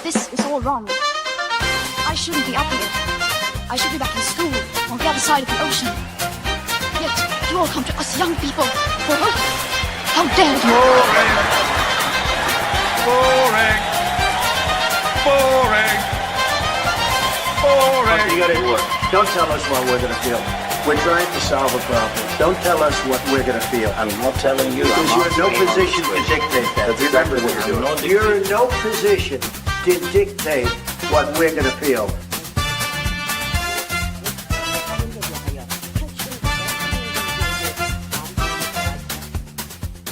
This is all wrong. I shouldn't be up here. I should be back in school on the other side of the ocean. Yet you all come to us young people for hope. How dare you! Boring. Boring. Boring. Boring. You got it work. Don't tell us what we're going to feel. We're trying to solve a problem. Don't tell us what we're going to feel. I'm not telling you. Because you're in no position to dictate that. That's exactly what you're doing. You're in no position to dictate what we're going to feel.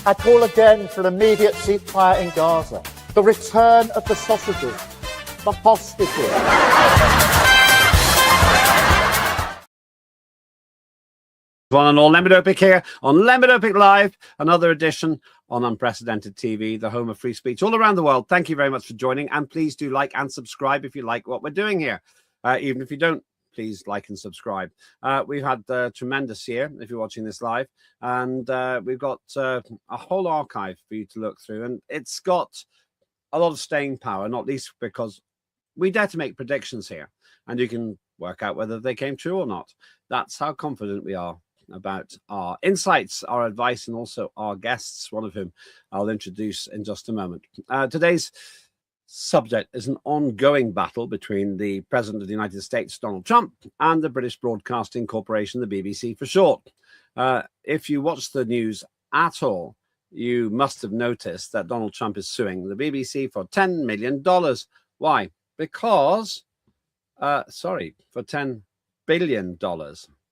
I call again for an immediate ceasefire in Gaza, the return of the sausages, the hostages. One and all, Lembit Öpik here on Lembit Öpik Live, another edition on Unprecedented TV, the home of free speech all around the world. Thank you very much for joining, and please do like and subscribe if you like what we're doing here. Even if you don't, please like and subscribe. We've had a tremendous year, if you're watching this live, and we've got a whole archive for you to look through, and it's got a lot of staying power, not least because we dare to make predictions here, and you can work out whether they came true or not. That's how confident we are about our insights, our advice, and also our guests, one of whom I'll introduce in just a moment. Today's subject is an ongoing battle between the President of the United States, Donald Trump, and the British Broadcasting Corporation, the BBC for short. If you watch the news at all, you must have noticed that Donald Trump is suing the BBC for $10 million. Why? Because, for $10 billion.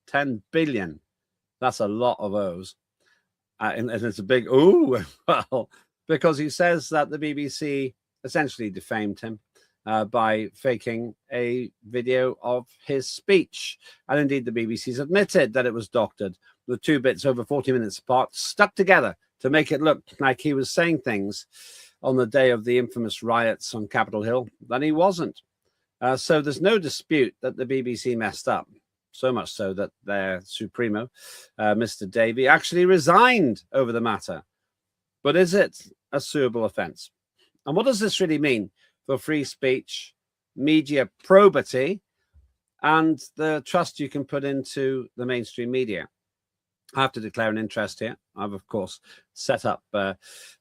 10 billion. That's a lot of O's. And it's a big, ooh, well, because he says that the BBC essentially defamed him by faking a video of his speech. And indeed, the BBC's admitted that it was doctored, with two bits over 40 minutes apart, stuck together to make it look like he was saying things on the day of the infamous riots on Capitol Hill that he wasn't. So there's no dispute that the BBC messed up. So much so that their Supremo, Mr. Davey, actually resigned over the matter. But is it a suable offence? And what does this really mean for free speech, media probity, and the trust you can put into the mainstream media? I have to declare an interest here. I've, of course, set up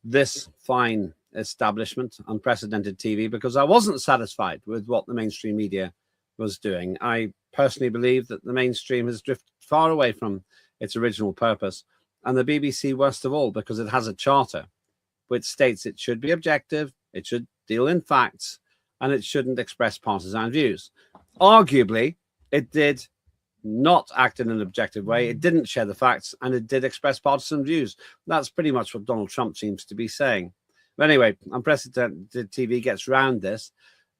this fine establishment, Unprecedented TV, because I wasn't satisfied with what the mainstream media was doing. I personally believe that the mainstream has drifted far away from its original purpose, and the BBC worst of all, because it has a charter which states it should be objective, it should deal in facts, and it shouldn't express partisan views. Arguably, it did not act in an objective way, it didn't share the facts, and it did express partisan views. That's pretty much what Donald Trump seems to be saying. But anyway, Unprecedented TV gets around this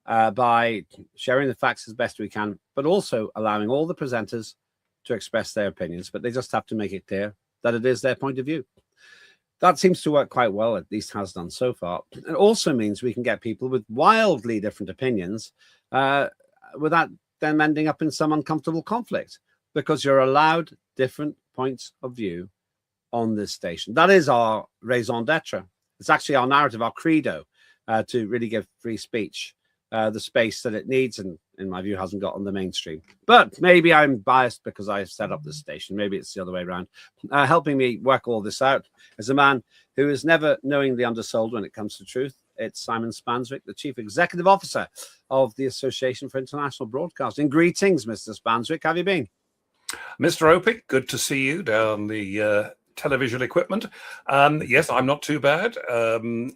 by sharing the facts as best we can, but also allowing all the presenters to express their opinions. But they just have to make it clear that it is their point of view. That seems to work quite well, at least has done so far. It also means we can get people with wildly different opinions without them ending up in some uncomfortable conflict, because you're allowed different points of view on this station. That is our raison d'etre. It's actually our narrative, our credo, to really give free speech the space that it needs, and in my view hasn't got on the mainstream. But maybe I'm biased because I set up this station. Maybe it's the other way around. Helping me work all this out is a man who is never knowingly undersold when it comes to truth. It's Simon Spanswick, the Chief Executive Officer of the Association for International Broadcasting. Greetings, Mr. Spanswick. How have you been? Mr. Öpik, good to see you down the television equipment. Yes, I'm not too bad.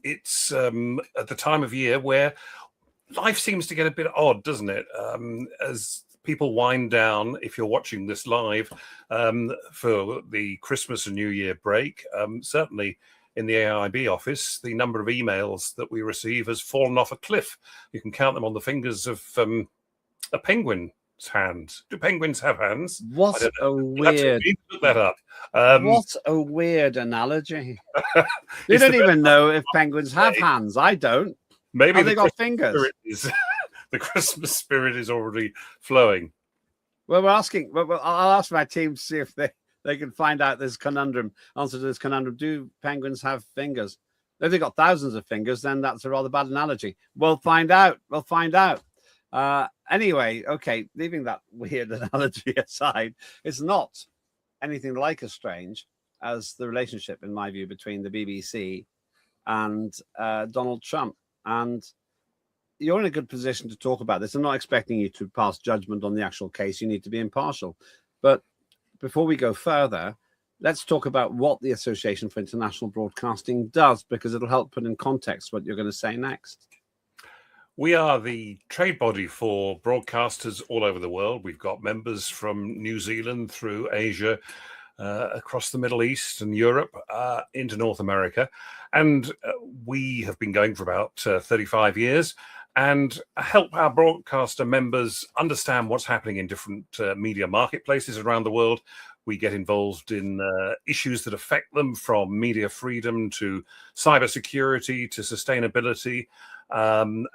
It's at the time of year where life seems to get a bit odd, doesn't it? As people wind down, if you're watching this live, for the Christmas and New Year break, certainly in the AIB office, the number of emails that we receive has fallen off a cliff. You can count them on the fingers of a penguin's hands. Do penguins have hands? What a weird... Look that up. What a weird analogy. You don't even know if penguins have hands. I don't. Maybe they got fingers. The Christmas spirit is already flowing. Well, I'll ask my team to see if they can find out this conundrum, answer to this conundrum. Do penguins have fingers? If they've got thousands of fingers, then that's a rather bad analogy. We'll find out. We'll find out. Anyway, okay, leaving that weird analogy aside, it's not anything like as strange as the relationship, in my view, between the BBC and Donald Trump. And you're in a good position to talk about this. I'm not expecting you to pass judgment on the actual case. You need to be impartial. But before we go further, let's talk about what the Association for International Broadcasting does, because it'll help put in context what you're going to say next. We are the trade body for broadcasters all over the world. We've got members from New Zealand through Asia, across the Middle East and Europe, into North America. And we have been going for about 35 years and help our broadcaster members understand what's happening in different media marketplaces around the world. We get involved in issues that affect them, from media freedom to cybersecurity to sustainability and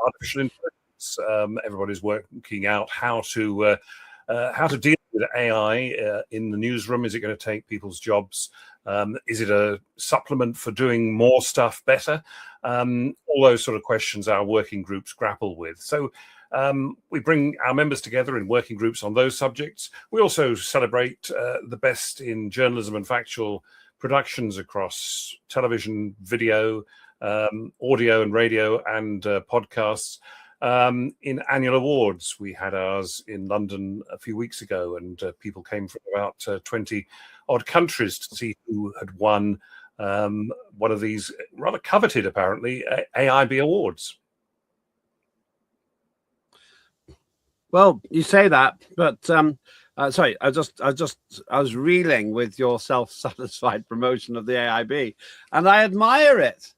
artificial intelligence. Everybody's working out how to deal with AI in the newsroom. Is it going to take people's jobs? Is it a supplement for doing more stuff better? All those sort of questions our working groups grapple with. So we bring our members together in working groups on those subjects. We also celebrate the best in journalism and factual productions across television, video, audio and radio, and podcasts. In annual awards, we had ours in London a few weeks ago, and people came from about 20 odd countries to see who had won one of these rather coveted, apparently, AIB awards. Well, you say that, but sorry, I was reeling with your self-satisfied promotion of the AIB, and I admire it.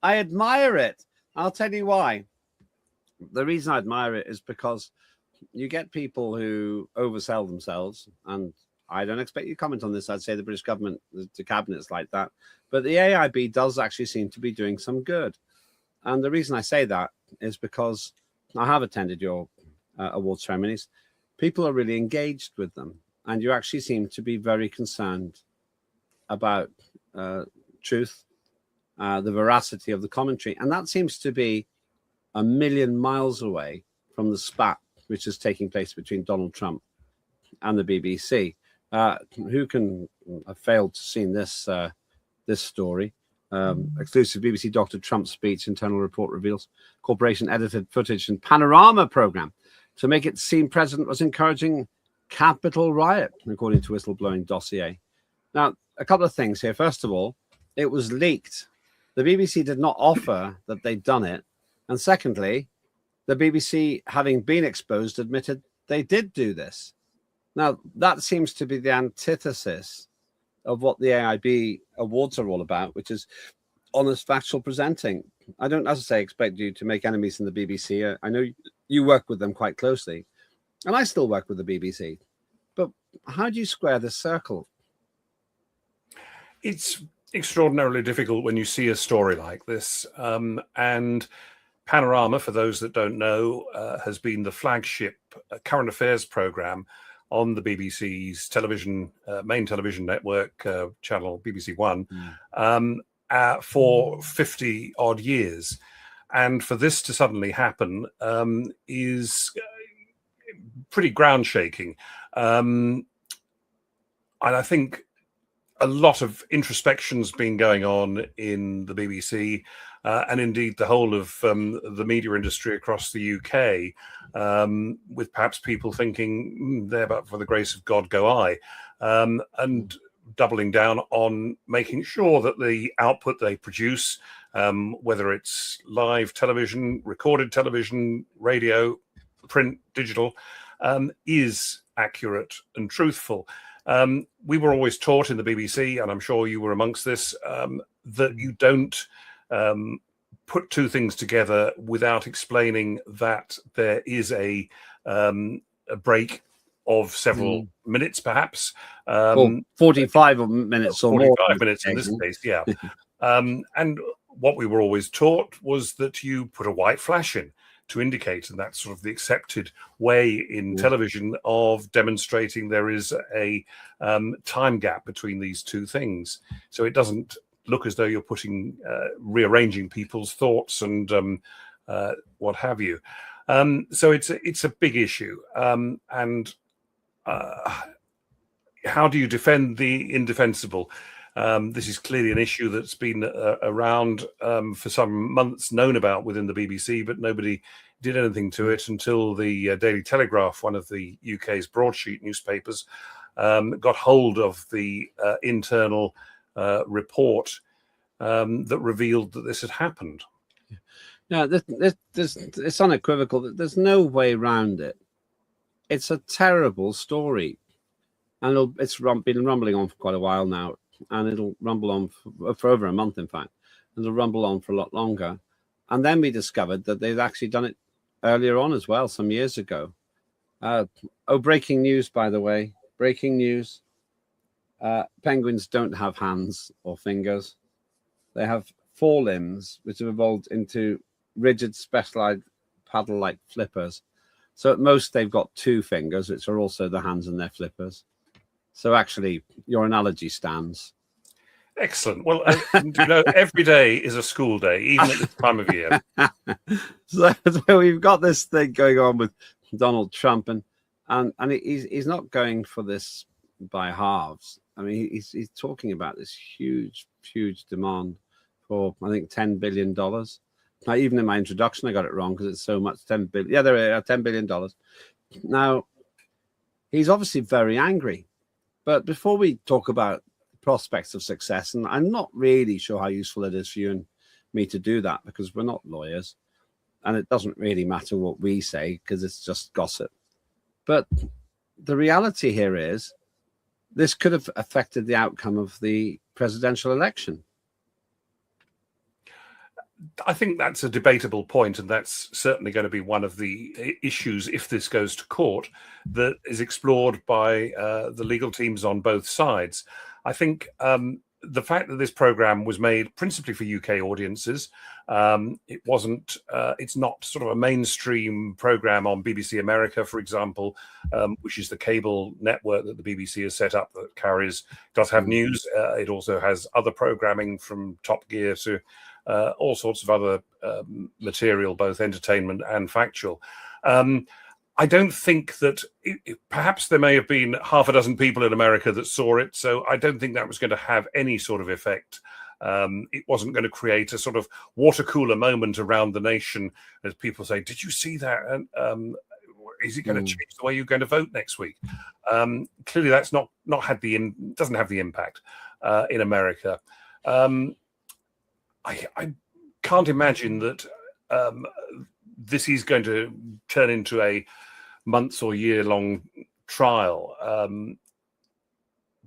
I admire it. I'll tell you why. The reason I admire it is because you get people who oversell themselves, and I don't expect you to comment on this. I'd say the British government, the cabinet's like that, but the AIB does actually seem to be doing some good. And the reason I say that is because I have attended your award ceremonies. People are really engaged with them, and you actually seem to be very concerned about truth, the veracity of the commentary, and that seems to be a million miles away from the spat which is taking place between Donald Trump and the BBC. Who can have failed to see this story? Exclusive BBC Dr. Trump speech, internal report reveals corporation edited footage and panorama program to make it seem president was encouraging Capitol riot, according to whistleblowing dossier. Now, a couple of things here. First of all, it was leaked. The BBC did not offer that they'd done it. And secondly, the BBC, having been exposed, admitted they did do this. Now, that seems to be the antithesis of what the AIB awards are all about, which is honest, factual presenting. I don't, as I say, expect you to make enemies in the BBC. I know you work with them quite closely, and I still work with the BBC. But how do you square this circle? It's extraordinarily difficult when you see a story like this. And Panorama, for those that don't know, has been the flagship current affairs program on the BBC's television, main television network channel, BBC One, for 50 odd years. And for this to suddenly happen is pretty ground shaking. And I think a lot of introspection's been going on in the BBC, and indeed the whole of the media industry across the UK, with perhaps people thinking, there but for the grace of God go I, and doubling down on making sure that the output they produce, whether it's live television, recorded television, radio, print, digital, is accurate and truthful. We were always taught in the BBC, and I'm sure you were amongst this, that you don't put two things together without explaining that there is a break of several minutes, perhaps. 45 minutes or 45 more. 45 minutes in this case, yeah. And what we were always taught was that you put a white flash in to indicate, and that's sort of the accepted way in television of demonstrating there is a time gap between these two things. So it doesn't look as though you're putting rearranging people's thoughts and what have you. So it's a big issue, and how do you defend the indefensible? This is clearly an issue that's been around for some months, known about within the BBC, but nobody did anything to it until the Daily Telegraph, one of the UK's broadsheet newspapers, got hold of the internal report that revealed that this had happened. No, it's unequivocal that there's no way around it. It's a terrible story, and it's been rumbling on for quite a while now, and it'll rumble on for over a month, in fact, and it'll rumble on for a lot longer. And then we discovered that they'd actually done it earlier on as well, some years ago. Breaking news, by the way. Breaking news. Penguins don't have hands or fingers. They have forelimbs, which have evolved into rigid, specialized paddle-like flippers. So at most, they've got 2 fingers, which are also the hands and their flippers. So actually, your analogy stands. Excellent. Well, every day is a school day, even at this time of year. So we've got this thing going on with Donald Trump, and he's not going for this by halves. I mean, he's talking about this huge demand for, I think, $10 billion. Now, even in my introduction, I got it wrong because it's so much. 10 billion. Yeah, there are $10 billion. Now, he's obviously very angry. But before we talk about prospects of success, and I'm not really sure how useful it is for you and me to do that because we're not lawyers, and it doesn't really matter what we say because it's just gossip. But the reality here is this could have affected the outcome of the presidential election. I think that's a debatable point, and that's certainly going to be one of the issues, if this goes to court, that is explored by the legal teams on both sides. I think the fact that this program was made principally for UK audiences, it's not sort of a mainstream program on BBC America, for example, which is the cable network that the BBC has set up that does have news. It also has other programming from Top Gear to all sorts of other material, both entertainment and factual. I don't think that perhaps there may have been half a dozen people in America that saw it, so I don't think that was going to have any sort of effect. It wasn't going to create a sort of water cooler moment around the nation as people say, "Did you see that? And is it going to change the way you're going to vote next week?" Clearly, that's doesn't have the impact in America. I can't imagine that this is going to turn into a months or year-long trial,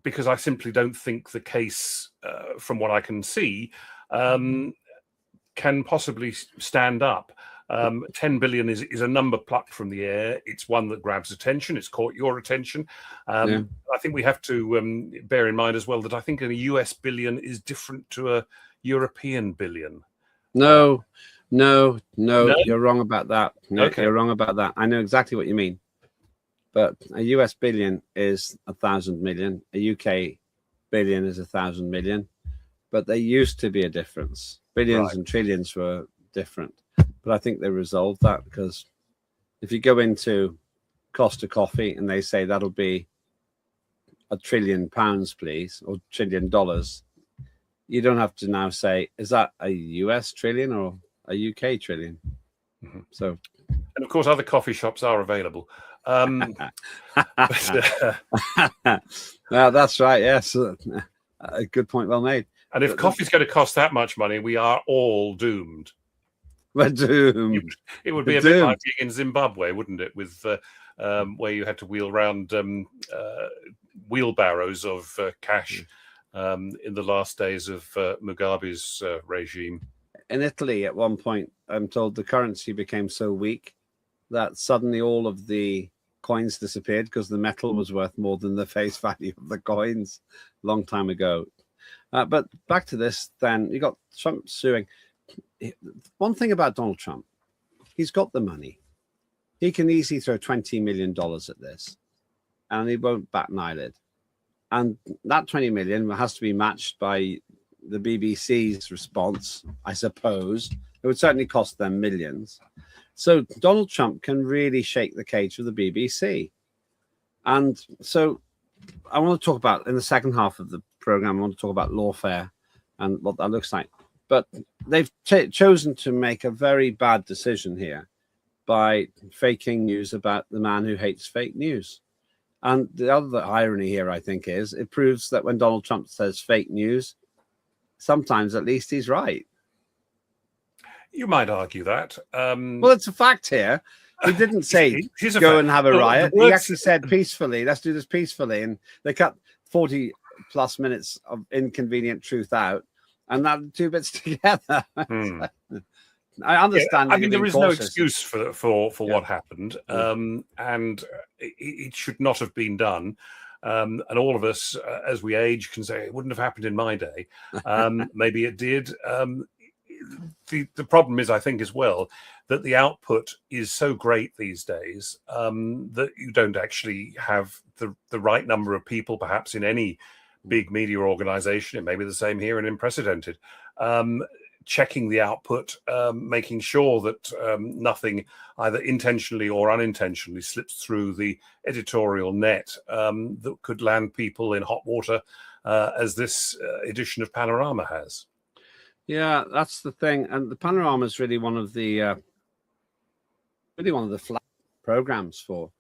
because I simply don't think the case, from what I can see, can possibly stand up. 10 billion is a number plucked from the air. It's one that grabs attention. It's caught your attention. I think we have to bear in mind as well that I think a US billion is different to a European billion. No, you're wrong about that. No, okay. You're wrong about that. I know exactly what you mean. But a US billion is 1,000 million. A UK billion is 1,000 million. But there used to be a difference. Billions and trillions were different. But I think they resolved that, because if you go into Costa Coffee and they say that'll be £1 trillion, please, or $1 trillion, you don't have to now say, is that a US trillion or a UK trillion? Mm-hmm. So, and of course, other coffee shops are available. That's right. Yes, a good point. Well made. And if coffee's going to cost that much money, we are all doomed. We're doomed. It would be a bit like being in Zimbabwe, wouldn't it? With where you had to wheel around wheelbarrows of cash in the last days of Mugabe's regime. In Italy, at one point, I'm told the currency became so weak that suddenly all of the coins disappeared because the metal was worth more than the face value of the coins a long time ago. But back to this, then, you got Trump suing. One thing about Donald Trump, he's got the money. He can easily throw $20 million at this, and he won't bat an eyelid. And that 20 million has to be matched by the BBC's response, I suppose. It would certainly cost them millions. So Donald Trump can really shake the cage of the BBC. And so I want to talk about, in the second half of the program, I want to talk about lawfare and what that looks like. But they've chosen to make a very bad decision here by faking news about the man who hates fake news. And the other irony here, I think, is it proves that when Donald Trump says fake news, sometimes at least he's right. You might argue that. Well, it's a fact here. He didn't say go and have a riot. He actually said peacefully, let's do this peacefully. And they cut 40 plus minutes of inconvenient truth out and that two bits together. I understand. I mean, there is no excuse for what happened, and it should not have been done. And all of us, as we age, can say it wouldn't have happened in my day. Maybe it did. The problem is, I think, as well, that the output is so great these days that you don't actually have the right number of people, perhaps in any big media organization. It may be the same here in Unprecedented. Checking the output, making sure that nothing either intentionally or unintentionally slips through the editorial net that could land people in hot water, as this edition of Panorama has. Yeah, that's the thing. And the Panorama is really one of the flat programs for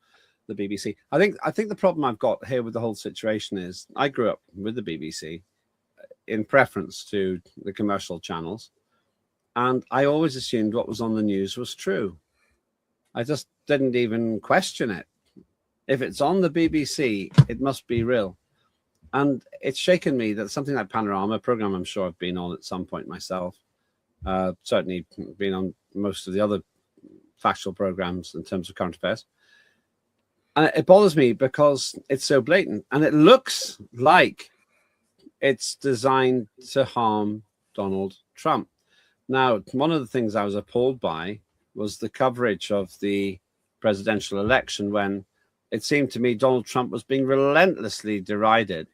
the BBC. I think the problem I've got here with the whole situation is I grew up with the BBC in preference to the commercial channels. And I always assumed what was on the news was true. I just didn't even question it. If it's on the BBC, it must be real. And it's shaken me that something like Panorama, a program I'm sure I've been on at some point myself, certainly been on most of the other factual programs in terms of current affairs. And it bothers me because it's so blatant. And it looks like it's designed to harm Donald Trump. Now, one of the things I was appalled by was the coverage of the presidential election when it seemed to me Donald Trump was being relentlessly derided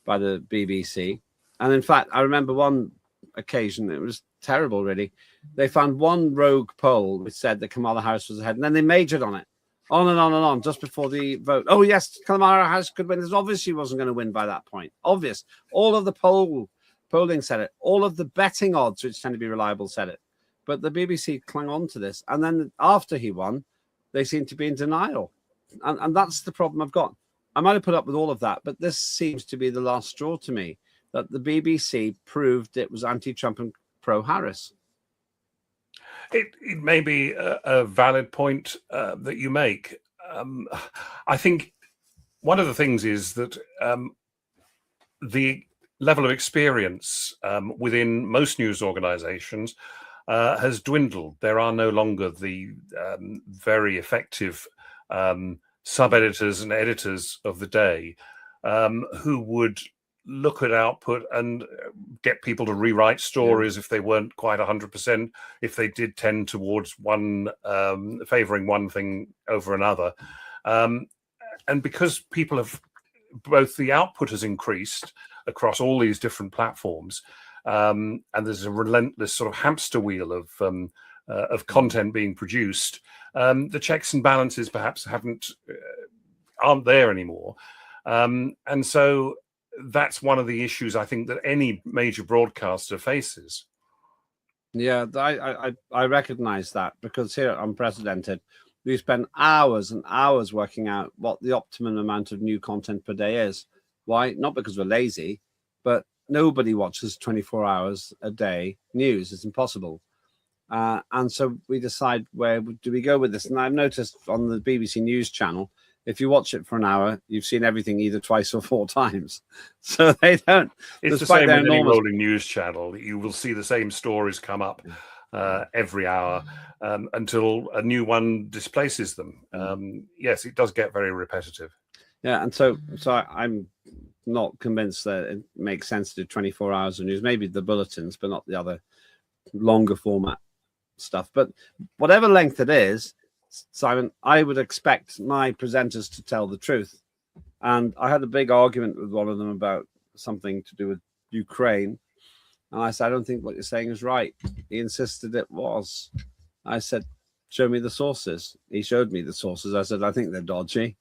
by the BBC. And in fact, I remember one occasion, it was terrible, really. They found one rogue poll which said that Kamala Harris was ahead, and then they majored on it, on and on and on, just before the vote. Oh, yes, Kamala Harris could win. It's obvious she wasn't going to win by that point. Obvious. All of the polling said it. All of the betting odds, which tend to be reliable, said it. But the BBC clung on to this. And then after he won, they seemed to be in denial. And that's the problem I've got. I might have put up with all of that, but this seems to be the last straw to me, that the BBC proved it was anti-Trump and pro-Harris. It may be a valid point that you make. I think one of the things is that the level of experience within most news organizations has dwindled. There are no longer the very effective sub-editors and editors of the day who would look at output and get people to rewrite stories if they weren't quite 100%, if they did tend towards one, favoring one thing over another. And because people have, both the output has increased across all these different platforms, and there's a relentless sort of hamster wheel of content being produced, the checks and balances perhaps aren't there anymore. And so that's one of the issues I think that any major broadcaster faces. Yeah, I recognize that, because here at Unprecedented, we spend hours and hours working out what the optimum amount of new content per day is. Why? Not because we're lazy, but nobody watches 24 hours a day news. It's impossible. And so we decide, where do we go with this? And I've noticed on the BBC News channel, if you watch it for an hour, you've seen everything either twice or four times. So they don't. It's the same with any rolling news channel. You will see the same stories come up every hour until a new one displaces them. Yes, it does get very repetitive. Yeah, and so I'm not convinced that it makes sense to do 24 hours of news. Maybe the bulletins, but not the other longer format stuff. But whatever length it is, Simon, I would expect my presenters to tell the truth. And I had a big argument with one of them about something to do with Ukraine. And I said, I don't think what you're saying is right. He insisted it was. I said, show me the sources. He showed me the sources. I said, I think they're dodgy.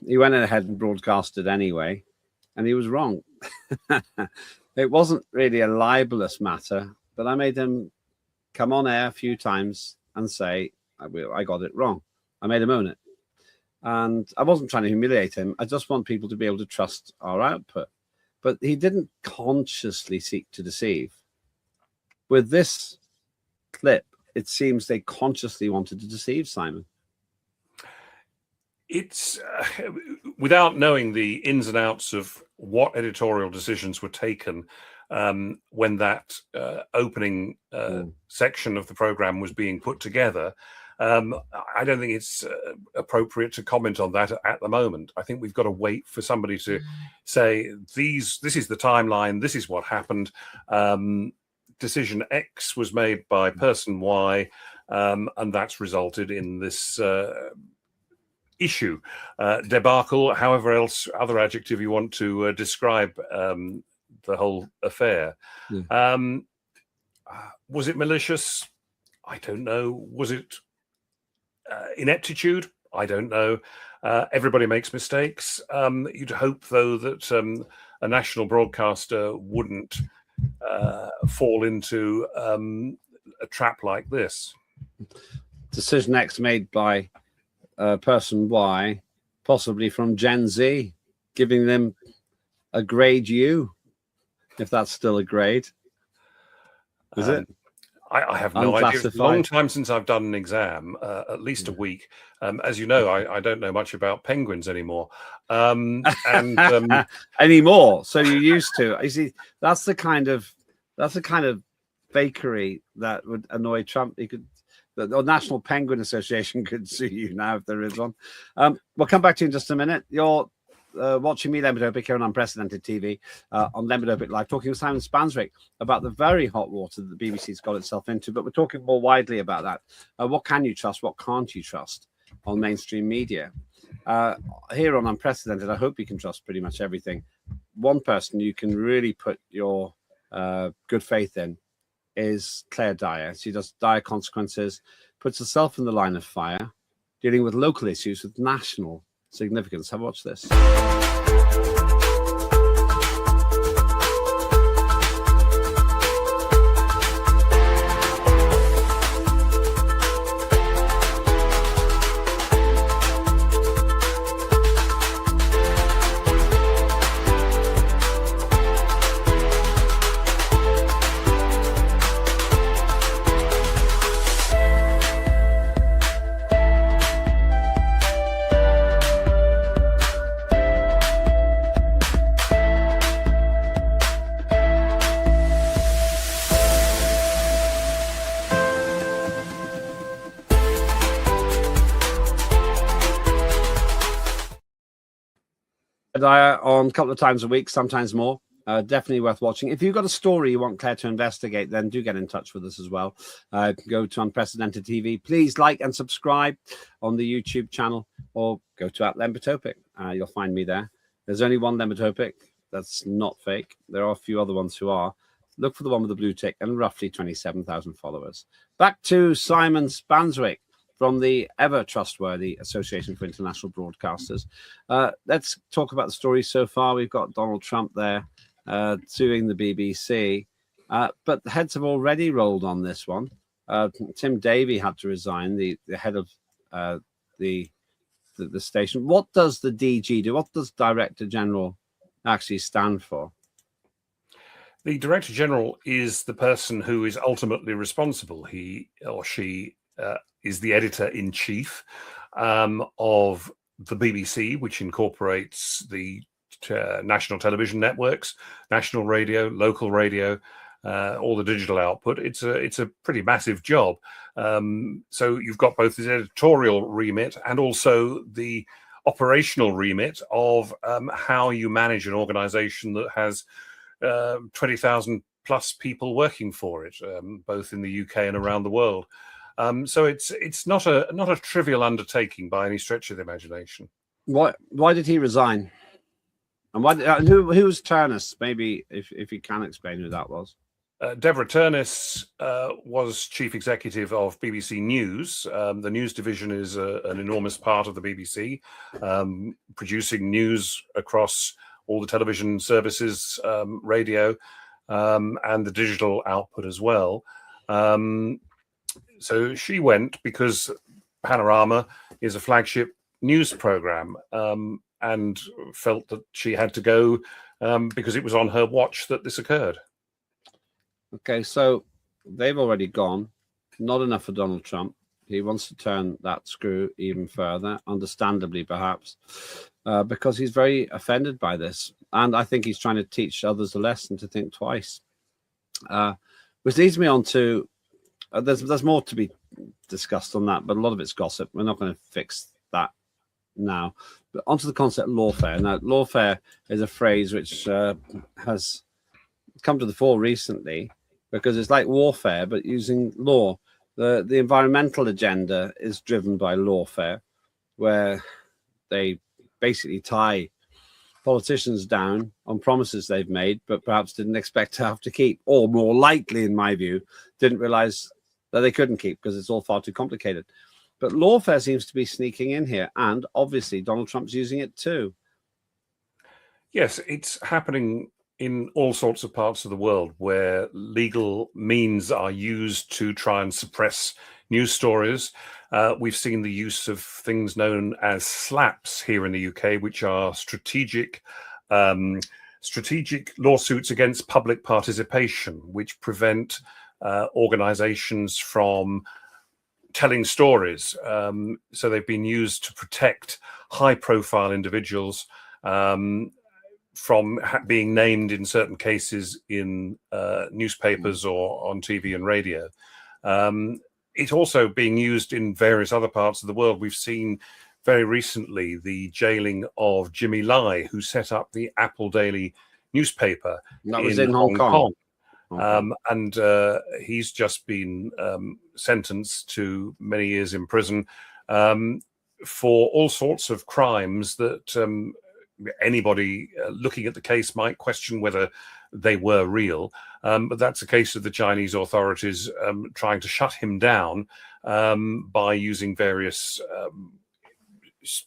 He went ahead and broadcast it anyway, and he was wrong. It wasn't really a libelous matter, but I made him come on air a few times and say, I got it wrong. I made him own it. And I wasn't trying to humiliate him. I just want people to be able to trust our output. But he didn't consciously seek to deceive. With this clip, it seems they consciously wanted to deceive Simon. It's without knowing the ins and outs of what editorial decisions were taken when that opening section of the program was being put together. I don't think it's appropriate to comment on that at the moment. I think we've got to wait for somebody to say, this is the timeline, this is what happened. Decision X was made by person Y, and that's resulted in this issue, debacle, however else, other adjective you want to describe the whole affair. Was it malicious? I don't know. Was it ineptitude? I don't know. Everybody makes mistakes. You'd hope, though, that a national broadcaster wouldn't fall into a trap like this. Decision X made by person Y, possibly from Gen Z, giving them a grade U, if that's still a grade. Is it? I have no idea. It's a long time since I've done an exam, at least a week. As you know, I don't know much about penguins anymore. Anymore. So you used to. You see, that's the kind of fakery that would annoy Trump. The National Penguin Association could sue you now if there is one. We'll come back to you in just a minute. You're watching me, Lembit Öpik, here on Unprecedented TV, on Lembit Öpik Live, talking with Simon Spanswick about the very hot water that the BBC's got itself into. But we're talking more widely about that. What can you trust? What can't you trust on mainstream media? Here on Unprecedented, I hope you can trust pretty much everything. One person you can really put your good faith in is Claire Dyer. She does Dire Consequences, puts herself in the line of fire, dealing with local issues with national significance. Have a watch this. Dyer on a couple of times a week, sometimes more. Definitely worth watching. If you've got a story you want Claire to investigate, then do get in touch with us as well. Go to Unprecedented TV. Please like and subscribe on the YouTube channel, or go to @Lembit Öpik. You'll find me there. There's only one Lembit Öpik that's not fake. There are a few other ones who are. Look for the one with the blue tick and roughly 27,000 followers. Back to Simon Spanswick from the ever trustworthy Association for International Broadcasters. Let's talk about the story so far. We've got Donald Trump there suing the BBC, but the heads have already rolled on this one. Tim Davie had to resign, the head of the station. What does the DG do? What does Director General actually stand for? The Director General is the person who is ultimately responsible. He or she is the editor-in-chief of the BBC, which incorporates the national television networks, national radio, local radio, all the digital output. It's a pretty massive job. So you've got both the editorial remit and also the operational remit of how you manage an organization that has 20,000 plus people working for it, both in the UK and around the world. So it's not a trivial undertaking by any stretch of the imagination. Why did he resign? And why? Who was Turnus? Maybe if you can explain who that was. Deborah Turnis was chief executive of BBC News. The news division is an enormous part of the BBC, producing news across all the television services, radio, and the digital output as well. So she went because Panorama is a flagship news program, and felt that she had to go because it was on her watch that this occurred. Okay, so they've already gone. Not enough for Donald Trump. He wants to turn that screw even further, understandably, perhaps, because he's very offended by this. And I think he's trying to teach others a lesson to think twice. Which leads me on to, there's more to be discussed on that, but a lot of it's gossip. We're not going to fix that now. But onto the concept of lawfare. Now, lawfare is a phrase which has come to the fore recently, because it's like warfare, but using law. The environmental agenda is driven by lawfare, where they basically tie politicians down on promises they've made, but perhaps didn't expect to have to keep, or more likely, in my view, didn't realize that they couldn't keep because it's all far too complicated. But lawfare seems to be sneaking in here, and obviously Donald Trump's using it too. Yes, it's happening in all sorts of parts of the world where legal means are used to try and suppress news stories. We've seen the use of things known as slaps here in the UK, which are strategic lawsuits against public participation, which prevent organizations from telling stories. So they've been used to protect high-profile individuals from being named in certain cases in newspapers or on TV and radio. It's also being used in various other parts of the world. We've seen very recently the jailing of Jimmy Lai, who set up the Apple Daily newspaper. That was in Hong Kong. And he's just been sentenced to many years in prison for all sorts of crimes that anybody looking at the case might question whether they were real. But that's a case of the Chinese authorities trying to shut him down by using various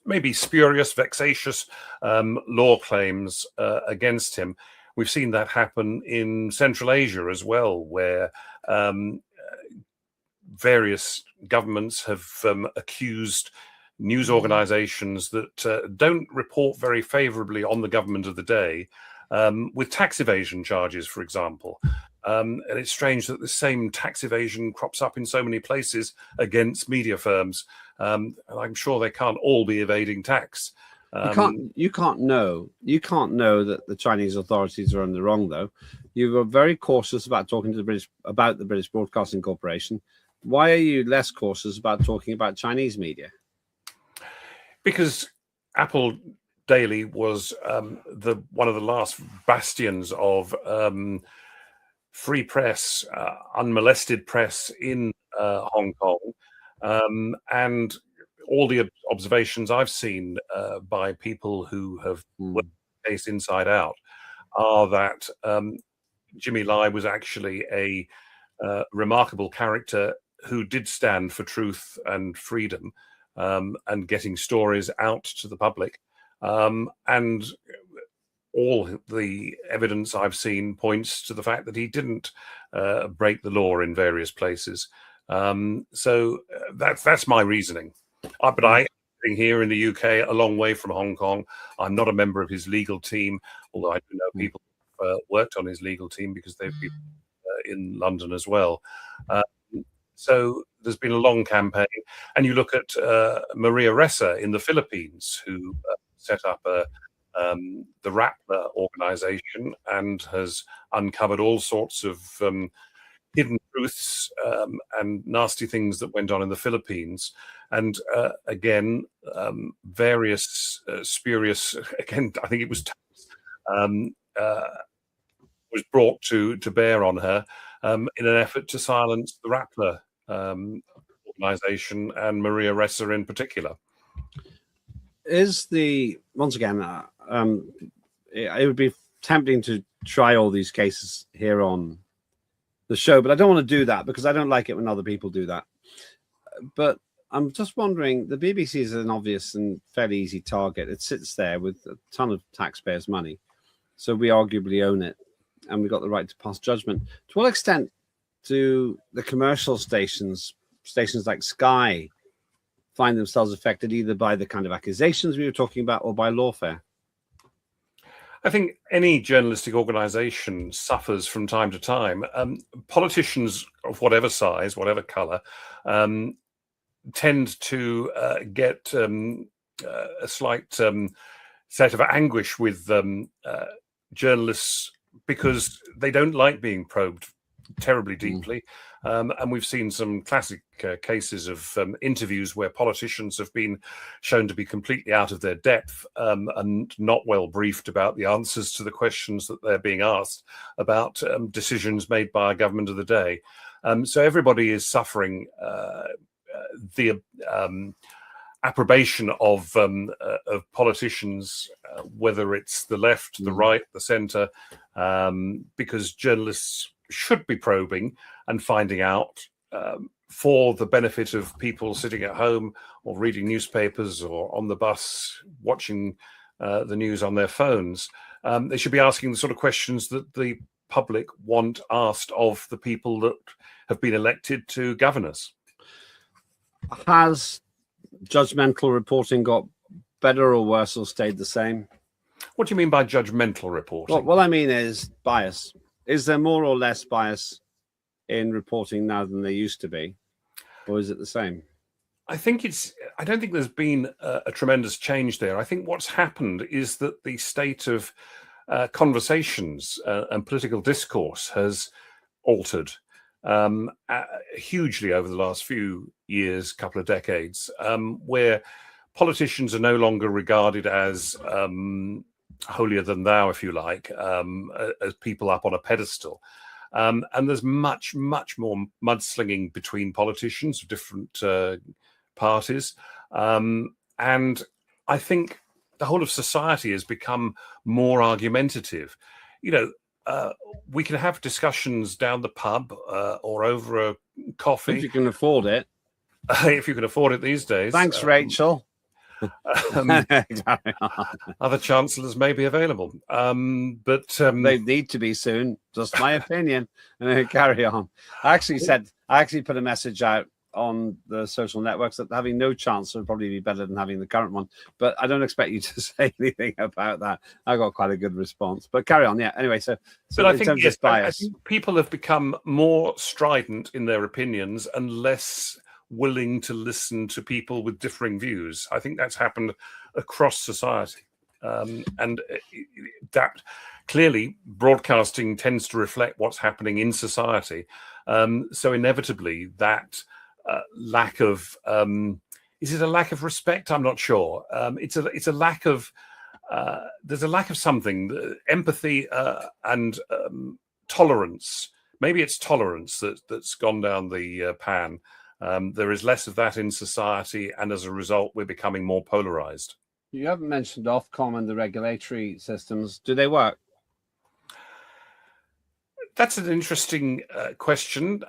maybe spurious, vexatious law claims against him. We've seen that happen in Central Asia as well, where various governments have accused news organizations that don't report very favorably on the government of the day with tax evasion charges, for example. And it's strange that the same tax evasion crops up in so many places against media firms. And I'm sure they can't all be evading tax. You can't know that the Chinese authorities are in the wrong, though. You were very cautious about talking to the British Broadcasting Corporation. Why are you less cautious about talking about Chinese media? Because Apple Daily was one of the last bastions of free press, unmolested press in Hong Kong, and all the observations I've seen by people who have worked the case inside out are that Jimmy Lai was actually a remarkable character who did stand for truth and freedom and getting stories out to the public. And all the evidence I've seen points to the fact that he didn't break the law in various places. So that's my reasoning. But I'm here in the UK, a long way from Hong Kong. I'm not a member of his legal team, although I do know people who worked on his legal team because they've been in London as well. So there's been a long campaign. And you look at Maria Ressa in the Philippines, who set up the Rappler organization and has uncovered all sorts of hidden truths and nasty things that went on in the Philippines. And again, various spurious, again, I think it was brought to bear on her in an effort to silence the Rappler organization and Maria Ressa in particular. Once again, it would be tempting to try all these cases here on the show, but I don't want to do that because I don't like it when other people do that. But I'm just wondering, the BBC is an obvious and fairly easy target. It sits there with a ton of taxpayers' money, so we arguably own it, and we've got the right to pass judgment. To what extent do the commercial stations like Sky, find themselves affected either by the kind of accusations we were talking about or by lawfare? I think any journalistic organisation suffers from time to time. Politicians of whatever size, whatever colour, tend to get a slight set of anguish with journalists because they don't like being probed terribly deeply. And we've seen some classic cases of interviews where politicians have been shown to be completely out of their depth and not well briefed about the answers to the questions that they're being asked about decisions made by a government of the day. So everybody is suffering the approbation of politicians, whether it's the left, the right, the centre, because journalists should be probing and finding out for the benefit of people sitting at home or reading newspapers or on the bus watching the news on their phones. They should be asking the sort of questions that the public want asked of the people that have been elected to govern us. Has judgmental reporting got better or worse or stayed the same? What do you mean by judgmental reporting? Well, what I mean is bias. Is there more or less bias in reporting now than there used to be? Or is it the same? I don't think there's been a tremendous change there. I think what's happened is that the state of conversations and political discourse has altered hugely over the last few years, couple of decades, where politicians are no longer regarded as holier than thou, if you like, as people up on a pedestal. And there's much more mudslinging between politicians of different parties. And I think the whole of society has become more argumentative. You know, we can have discussions down the pub or over a coffee. If you can afford it. If you can afford it these days. Thanks, Rachel. Other chancellors may be available, but they need to be soon. Just my opinion. Carry on. I actually put a message out on the social networks that having no chancellor would probably be better than having the current one. But I don't expect you to say anything about that. I got quite a good response. But carry on. Yeah. Anyway, so but in terms of bias, I think people have become more strident in their opinions and less willing to listen to people with differing views. I think that's happened across society. And that clearly broadcasting tends to reflect what's happening in society. So inevitably that lack of, is it a lack of respect? I'm not sure. It's a lack of, there's a lack of something, empathy and tolerance. Maybe it's tolerance that's gone down the pan. There is less of that in society, and as a result, we're becoming more polarized. You haven't mentioned Ofcom and the regulatory systems. Do they work? That's an interesting question.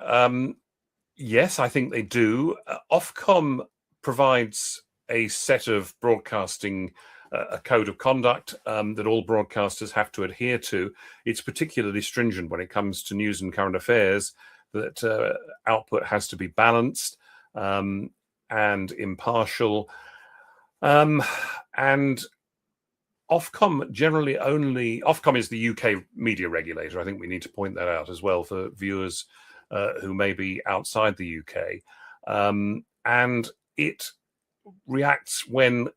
Yes, I think they do. Ofcom provides a set of broadcasting, a code of conduct that all broadcasters have to adhere to. It's particularly stringent when it comes to news and current affairs, that output has to be balanced and impartial. And Ofcom Ofcom is the UK media regulator. I think we need to point that out as well for viewers who may be outside the UK. And it reacts when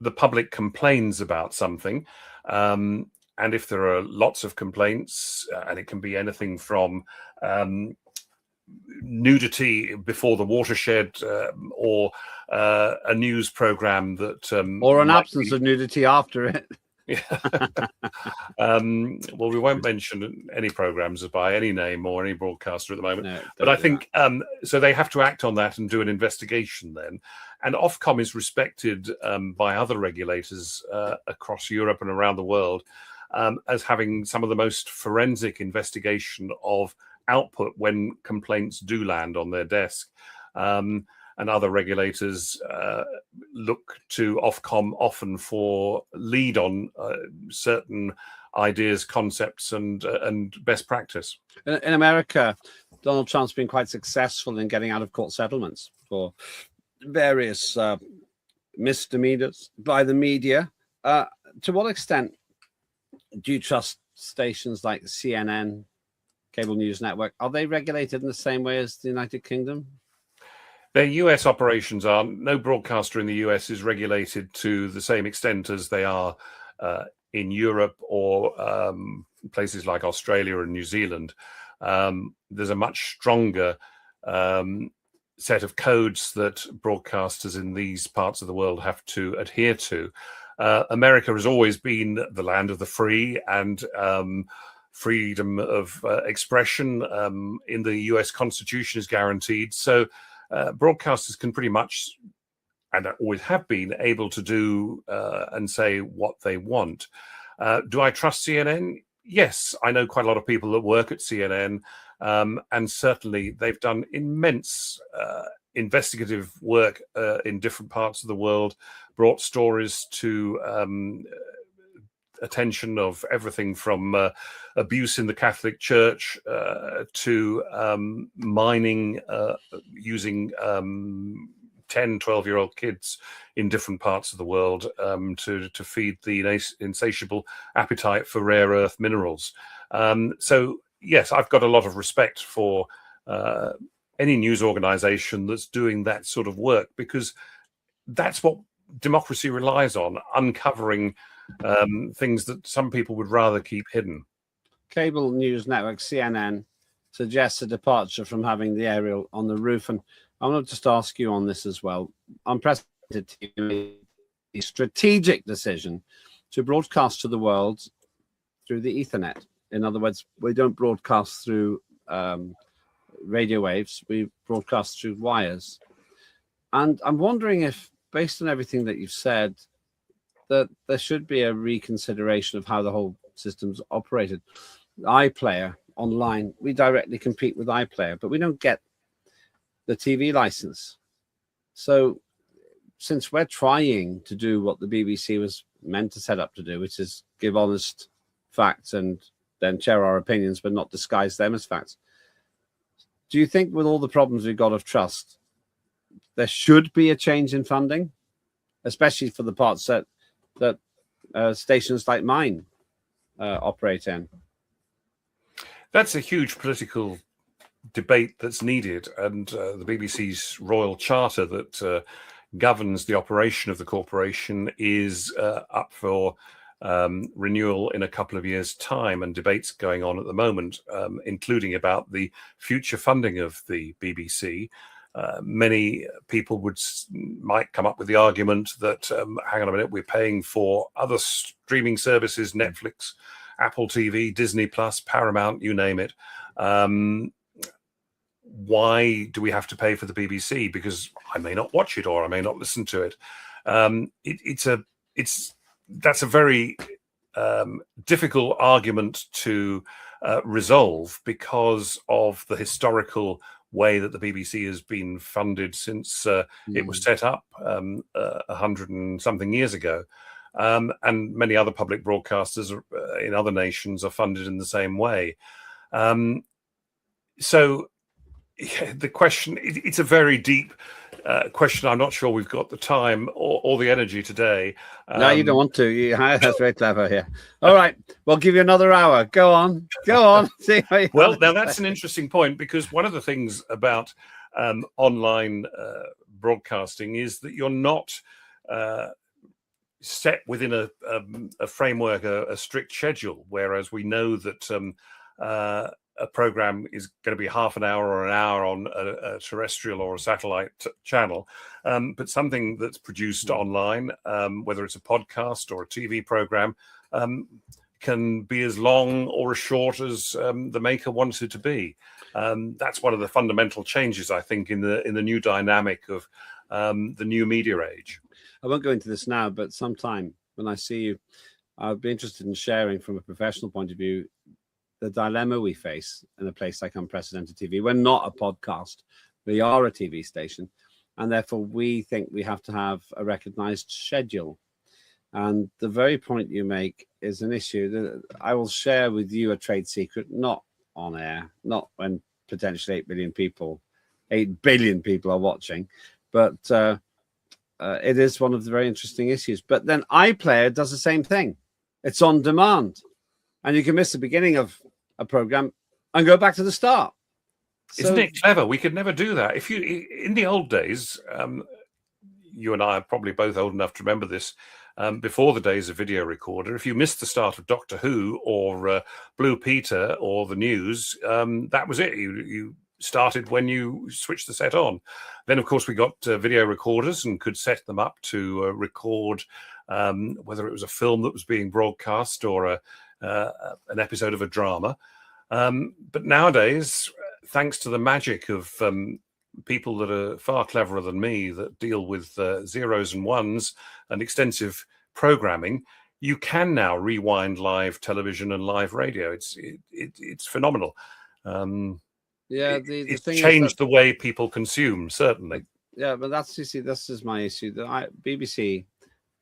the public complains about something. And if there are lots of complaints, and it can be anything from nudity before the watershed or a news program that or an absence of nudity after it. Yeah. Well, we won't mention any programs by any name or any broadcaster at the moment. No, but I think so they have to act on that and do an investigation then. And Ofcom is respected by other regulators across Europe and around the world as having some of the most forensic investigation of output when complaints do land on their desk. And other regulators look to Ofcom often for lead on certain ideas, concepts, and best practice. In America, Donald Trump's been quite successful in getting out of court settlements for various misdemeanors by the media. To what extent do you trust stations like CNN, cable news network? Are they regulated in the same way as the United Kingdom? Their US operations are. No broadcaster in the US is regulated to the same extent as they are in Europe or places like Australia and New Zealand. There's a much stronger set of codes that broadcasters in these parts of the world have to adhere to. America has always been the land of the free, and freedom of expression in the US Constitution is guaranteed. So broadcasters can pretty much, and always have been, able to do and say what they want. Do I trust CNN? Yes, I know quite a lot of people that work at CNN, and certainly they've done immense investigative work in different parts of the world, brought stories to attention of everything from abuse in the Catholic Church to mining using 10, 12-year-old kids in different parts of the world to feed the insatiable appetite for rare earth minerals. So, yes, I've got a lot of respect for any news organization that's doing that sort of work, because that's what democracy relies on, uncovering things that some people would rather keep hidden. Cable news network CNN suggests a departure from having the aerial on the roof. And I want to just ask you on this as well. Unprecedented TV, a strategic decision to broadcast to the world through the Ethernet. In other words, we don't broadcast through radio waves, we broadcast through wires. And I'm wondering if, based on everything that you've said, that there should be a reconsideration of how the whole system's operated. iPlayer online, we directly compete with iPlayer, but we don't get the TV license. So since we're trying to do what the BBC was meant to set up to do, which is give honest facts and then share our opinions, but not disguise them as facts, do you think with all the problems we've got of trust, there should be a change in funding, especially for the parts that stations like mine operate in? That's a huge political debate that's needed, and the BBC's Royal Charter that governs the operation of the corporation is up for renewal in a couple of years' time, and debates going on at the moment, including about the future funding of the BBC. Many people might come up with the argument that, hang on a minute, we're paying for other streaming services, Netflix, Apple TV, Disney Plus, Paramount, you name it. Why do we have to pay for the BBC? Because I may not watch it or I may not listen to it. That's a very difficult argument to resolve because of the historical way that the BBC has been funded since it was set up 100 and something years ago. And many other public broadcasters in other nations are funded in the same way. So the question, it's a very deep question. I'm not sure we've got the time or the energy today. No, you don't want to. That's very clever here. All right, we'll give you another hour. Go on. See how you well, now that's an interesting point, because one of the things about online broadcasting is that you're not set within a framework, a strict schedule, whereas we know that a program is going to be half an hour or an hour on a terrestrial or a satellite channel, but something that's produced online, whether it's a podcast or a TV program, can be as long or as short as the maker wants it to be. That's one of the fundamental changes, I think, in the new dynamic of the new media age. I won't go into this now, but sometime when I see you, I'd be interested in sharing from a professional point of view the dilemma we face in a place like Unprecedented TV. We're not a podcast. We are a TV station. And therefore, we think we have to have a recognized schedule. And the very point you make is an issue that I will share with you, a trade secret, not on air, not when potentially 8 billion people are watching, but it is one of the very interesting issues. But then iPlayer does the same thing. It's on demand, and you can miss the beginning of a program and go back to the start. Isn't it clever? We could never do that. If you, in the old days, you and I are probably both old enough to remember this. Before the days of video recorder, if you missed the start of Doctor Who or Blue Peter or the news, that was it. You started when you switched the set on. Then, of course, we got video recorders and could set them up to record whether it was a film that was being broadcast or an episode of a drama. But nowadays, thanks to the magic of people that are far cleverer than me, that deal with zeros and ones and extensive programming, you can now rewind live television and live radio. It's phenomenal. The it's thing changed the way people consume, certainly. Yeah, but that's, you see, this is my issue. BBC,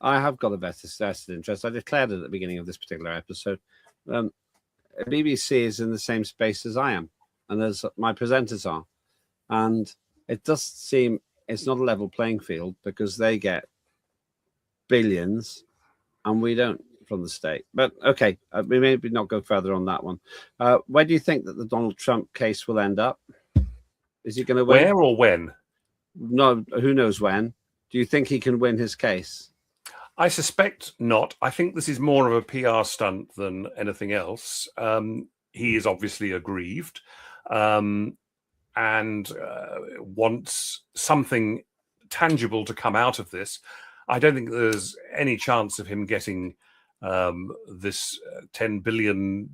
I have got a vested interest. I declared it at the beginning of this particular episode. BBC is in the same space as I am, and as my presenters are. And it does seem it's not a level playing field, because they get billions and we don't from the state. But okay, we maybe not go further on that one. Where do you think that the Donald Trump case will end up? Is he going to win? Where or when? No, who knows when. Do you think he can win his case? I suspect not. I think this is more of a PR stunt than anything else. He is obviously aggrieved. And wants something tangible to come out of this. I don't think there's any chance of him getting this $10 billion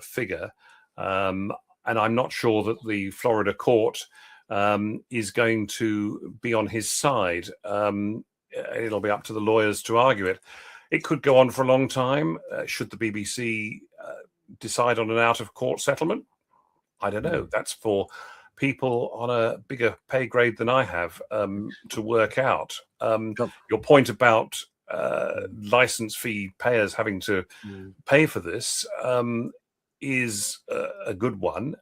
figure. And I'm not sure that the Florida court is going to be on his side. It'll be up to the lawyers to argue it. It could go on for a long time. Should the BBC decide on an out-of-court settlement? I don't know. That's for people on a bigger pay grade than I have to work out. Your point about license fee payers having to pay for this is a good one.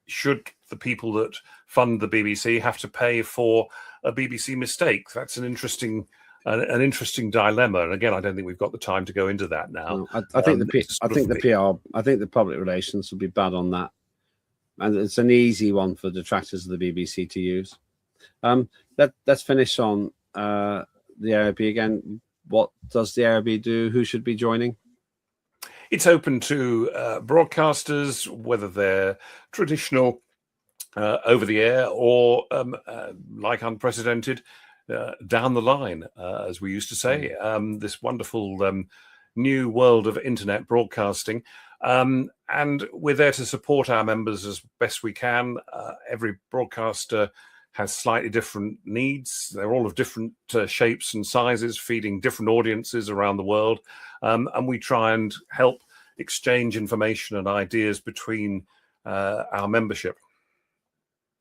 Should the people that fund the BBC have to pay for a BBC mistake? That's an interesting dilemma. And again, I don't think we've got the time to go into that now. No, I think the public relations will be bad on that. And it's an easy one for detractors of the BBC to use. Let's finish on the ARB again. What does the ARB do? Who should be joining? It's open to broadcasters, whether they're traditional over the air or like Unprecedented down the line, as we used to say. This wonderful new world of internet broadcasting. And we're there to support our members as best we can. Every broadcaster has slightly different needs. They're all of different shapes and sizes, feeding different audiences around the world. And we try and help exchange information and ideas between our membership.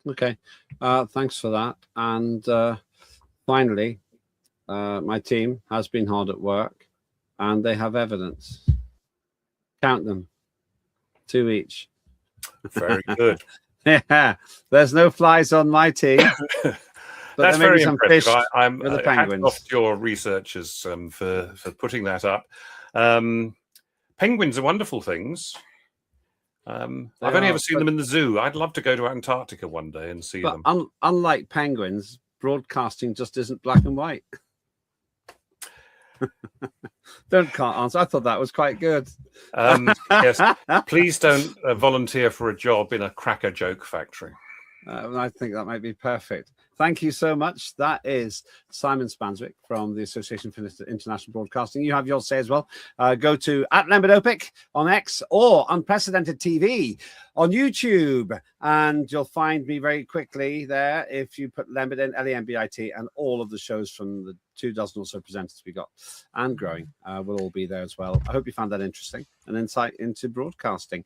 Okay, thanks for that. And finally, my team has been hard at work, and they have evidence. Count them, 2 each. Very good. Yeah, there's no flies on my team. But that's very impressive. I'm hats off to your researchers for putting that up. Penguins are wonderful things. I've only ever seen them in the zoo. I'd love to go to Antarctica one day and see them. Unlike penguins, broadcasting just isn't black and white. Can't answer. I thought that was quite good. Yes, please don't volunteer for a job in a cracker joke factory. I think that might be perfect. Thank you so much. That is Simon Spanswick from the Association for International Broadcasting. You have your say as well. Go to @Lembit Öpik on X or Unprecedented TV on YouTube. And you'll find me very quickly there if you put Lembit in, Lembit, and all of the shows from the 24 or so presenters we got and growing will all be there as well. I hope you found that interesting, an insight into broadcasting.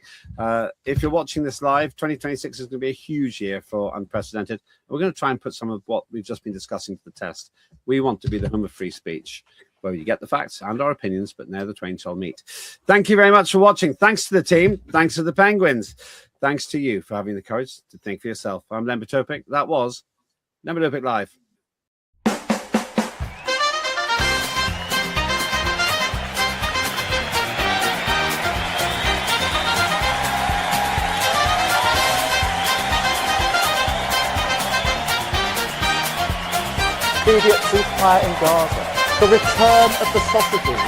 If you're watching this live, 2026 is going to be a huge year for Unprecedented. We're going to try and put some of what we've just been discussing to the test. We want to be the home of free speech, where you get the facts and our opinions, but now the twain shall meet. Thank you very much for watching. Thanks to the team. Thanks to the Penguins. Thanks to you for having the courage to think for yourself. I'm Lembit Öpik. That was Lembit Öpik Live. Immediate ceasefire in Gaza. The return of the sausages.